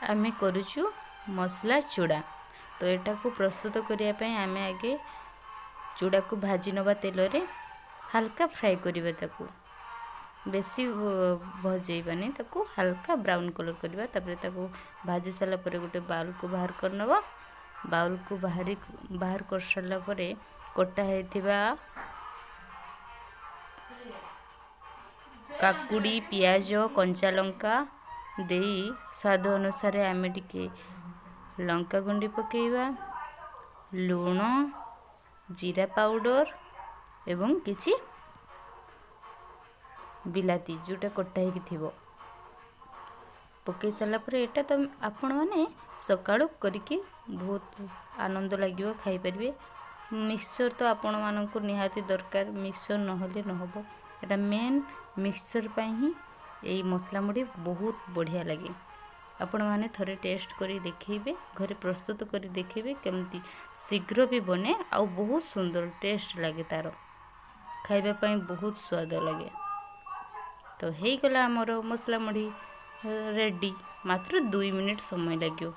आमे करूचु मसला चूड़ा। तो एटा को प्रस्तुत करिया पई आमे आगे चूड़ा को भाजी नबा तेल रे हल्का फ्राई करिबा ताकू बेसी भजेइबानी ताकू हल्का ब्राउन कलर करिबा तापर ताकू भाजी साला परे गोटे बाउल को बाहर कर नबा। बाउल को बाहर कर साला परे कटा हेतिबा काकुड़ी पियाज कंचा लंका देई स्वाद अनुसार आमे टिके लंका गुंडी पकेइबा लूण जीरा पाउडर एवं किछि बिलाती जोटा कटा हेकि थिबो पकई साला पर एटा तो आपण माने सकाळु करिके बहुत आनंद लागिवो खाई परिबे। मिक्सचर तो आपण माननको निहाती दरकार मिक्सचर नहले नहबो एटा मेन मिक्सचर पई ही एई मसला मुड़ी बहुत बढ़िया लगे। आपण माने थरे टेस्ट करी देखिबे घरे प्रस्तुत करी देखिबे केमती शीघ्र भी बने आ बहुत सुंदर टेस्ट लगे तारो खाइबा पई बहुत स्वाद लगे। तो हे गला हमरो मसला मुड़ी रेडी मात्र 2 मिनिट समय लाग्यो।